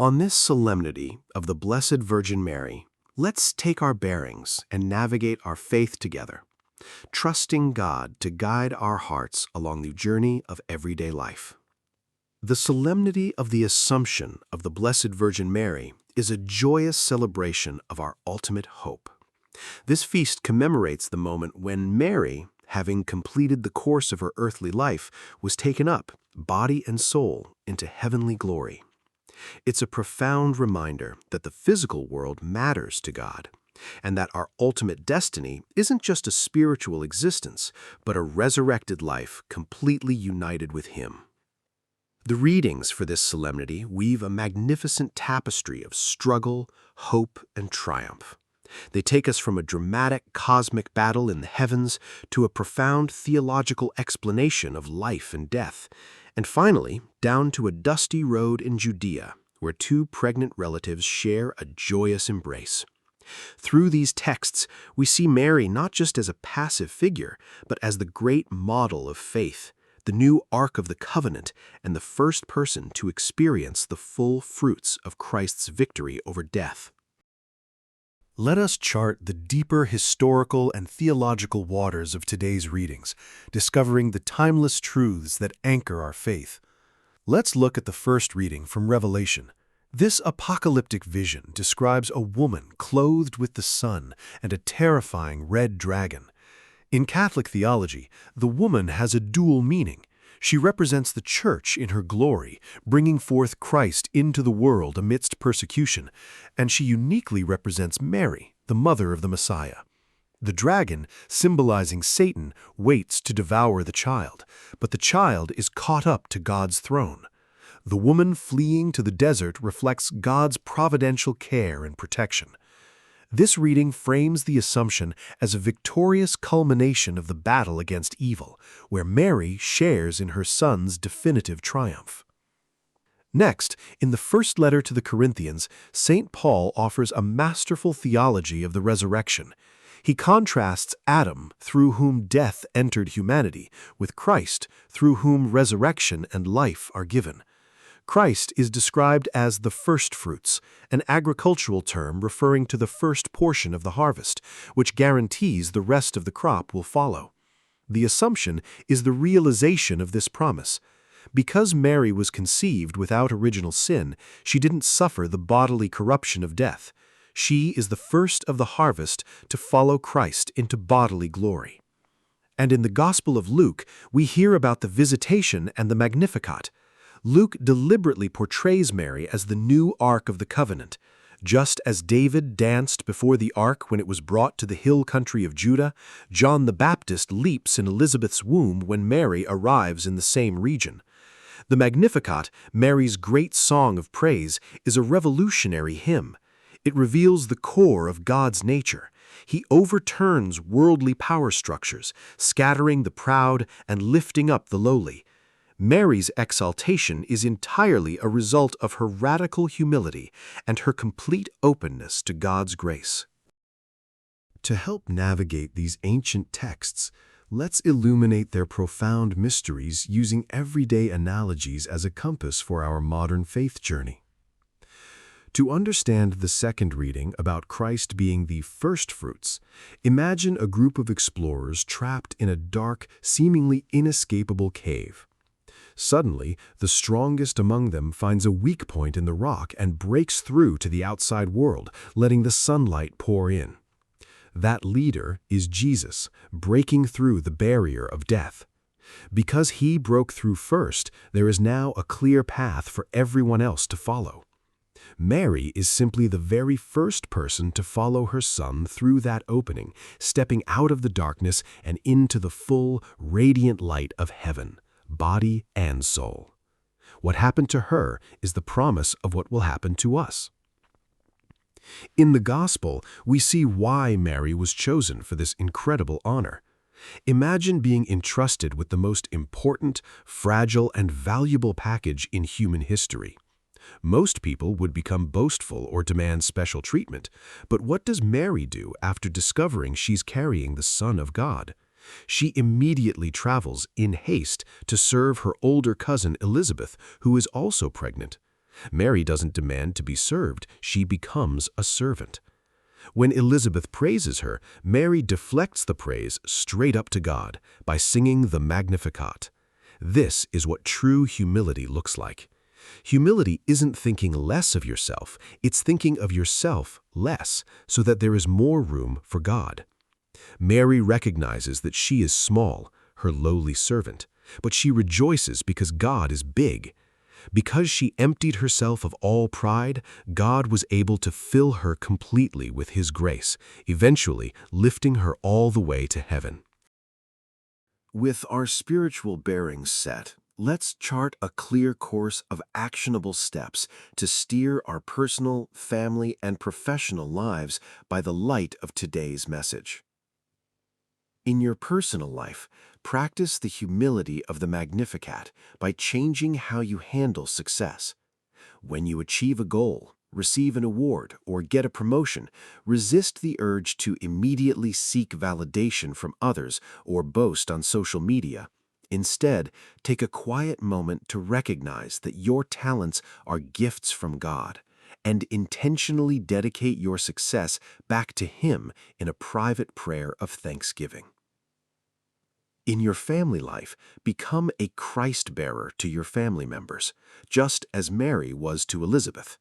On this solemnity of the Blessed Virgin Mary, let's take our bearings and navigate our faith together, trusting God to guide our hearts along the journey of everyday life. The solemnity of the Assumption of the Blessed Virgin Mary is a joyous celebration of our ultimate hope. This feast commemorates the moment when Mary, having completed the course of her earthly life, was taken up, body and soul, into heavenly glory. It's a profound reminder that the physical world matters to God, and that our ultimate destiny isn't just a spiritual existence, but a resurrected life completely united with Him. The readings for this solemnity weave a magnificent tapestry of struggle, hope, and triumph. They take us from a dramatic cosmic battle in the heavens to a profound theological explanation of life and death, and finally down to a dusty road in Judea, where two pregnant relatives share a joyous embrace. Through these texts, we see Mary not just as a passive figure, but as the great model of faith, the new Ark of the Covenant, and the first person to experience the full fruits of Christ's victory over death. Let us chart the deeper historical and theological waters of today's readings, discovering the timeless truths that anchor our faith. Let's look at the first reading from Revelation. This apocalyptic vision describes a woman clothed with the sun and a terrifying red dragon. In Catholic theology, the woman has a dual meaning. She represents the Church in her glory, bringing forth Christ into the world amidst persecution, and she uniquely represents Mary, the mother of the Messiah. The dragon, symbolizing Satan, waits to devour the child, but the child is caught up to God's throne. The woman fleeing to the desert reflects God's providential care and protection. This reading frames the Assumption as a victorious culmination of the battle against evil, where Mary shares in her Son's definitive triumph. Next, in the first letter to the Corinthians, St. Paul offers a masterful theology of the resurrection. He contrasts Adam, through whom death entered humanity, with Christ, through whom resurrection and life are given. Christ is described as the firstfruits, an agricultural term referring to the first portion of the harvest, which guarantees the rest of the crop will follow. The Assumption is the realization of this promise. Because Mary was conceived without original sin, she didn't suffer the bodily corruption of death. She is the first of the harvest to follow Christ into bodily glory. And in the Gospel of Luke, we hear about the Visitation and the Magnificat. Luke deliberately portrays Mary as the new Ark of the Covenant. Just as David danced before the Ark when it was brought to the hill country of Judah, John the Baptist leaps in Elizabeth's womb when Mary arrives in the same region. The Magnificat, Mary's great song of praise, is a revolutionary hymn. It reveals the core of God's nature. He overturns worldly power structures, scattering the proud and lifting up the lowly. Mary's exaltation is entirely a result of her radical humility and her complete openness to God's grace. To help navigate these ancient texts, let's illuminate their profound mysteries using everyday analogies as a compass for our modern faith journey. To understand the second reading about Christ being the firstfruits, imagine a group of explorers trapped in a dark, seemingly inescapable cave. Suddenly, the strongest among them finds a weak point in the rock and breaks through to the outside world, letting the sunlight pour in. That leader is Jesus, breaking through the barrier of death. Because he broke through first, there is now a clear path for everyone else to follow. Mary is simply the very first person to follow her Son through that opening, stepping out of the darkness and into the full, radiant light of heaven, body and soul. What happened to her is the promise of what will happen to us. In the Gospel, we see why Mary was chosen for this incredible honor. Imagine being entrusted with the most important, fragile, and valuable package in human history. Most people would become boastful or demand special treatment, but what does Mary do after discovering she's carrying the Son of God? She immediately travels in haste to serve her older cousin Elizabeth, who is also pregnant. Mary doesn't demand to be served, she becomes a servant. When Elizabeth praises her, Mary deflects the praise straight up to God by singing the Magnificat. This is what true humility looks like. Humility isn't thinking less of yourself, it's thinking of yourself less so that there is more room for God. Mary recognizes that she is small, her lowly servant, but she rejoices because God is big. Because she emptied herself of all pride, God was able to fill her completely with His grace, eventually lifting her all the way to heaven. With our spiritual bearings set, let's chart a clear course of actionable steps to steer our personal, family, and professional lives by the light of today's message. In your personal life, practice the humility of the Magnificat by changing how you handle success. When you achieve a goal, receive an award, or get a promotion, resist the urge to immediately seek validation from others or boast on social media. Instead, take a quiet moment to recognize that your talents are gifts from God and intentionally dedicate your success back to Him in a private prayer of thanksgiving. In your family life, become a Christ-bearer to your family members, just as Mary was to Elizabeth.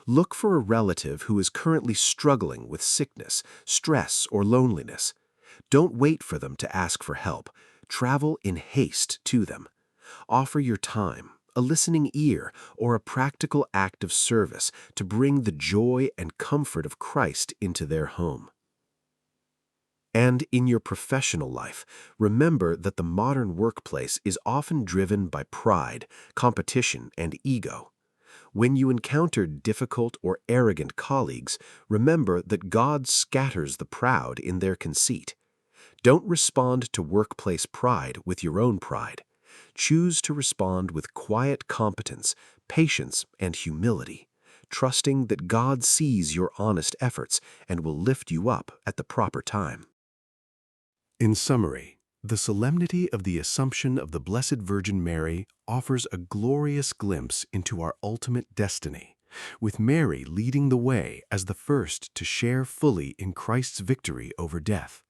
Look for a relative who is currently struggling with sickness, stress, or loneliness. Don't wait for them to ask for help. Travel in haste to them. Offer your time, a listening ear, or a practical act of service to bring the joy and comfort of Christ into their home. And in your professional life, remember that the modern workplace is often driven by pride, competition, and ego. When you encounter difficult or arrogant colleagues, remember that God scatters the proud in their conceit. Don't respond to workplace pride with your own pride. Choose to respond with quiet competence, patience, and humility, trusting that God sees your honest efforts and will lift you up at the proper time. In summary, the solemnity of the Assumption of the Blessed Virgin Mary offers a glorious glimpse into our ultimate destiny, with Mary leading the way as the first to share fully in Christ's victory over death.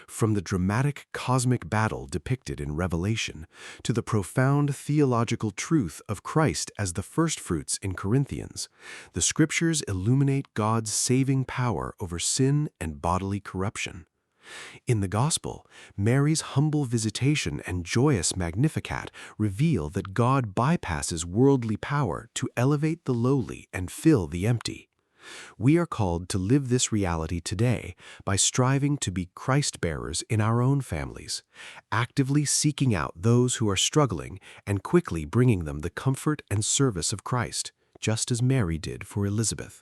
From the dramatic cosmic battle depicted in Revelation to the profound theological truth of Christ as the firstfruits in Corinthians, the Scriptures illuminate God's saving power over sin and bodily corruption. In the Gospel, Mary's humble visitation and joyous Magnificat reveal that God bypasses worldly power to elevate the lowly and fill the empty. We are called to live this reality today by striving to be Christ-bearers in our own families, actively seeking out those who are struggling and quickly bringing them the comfort and service of Christ, just as Mary did for Elizabeth.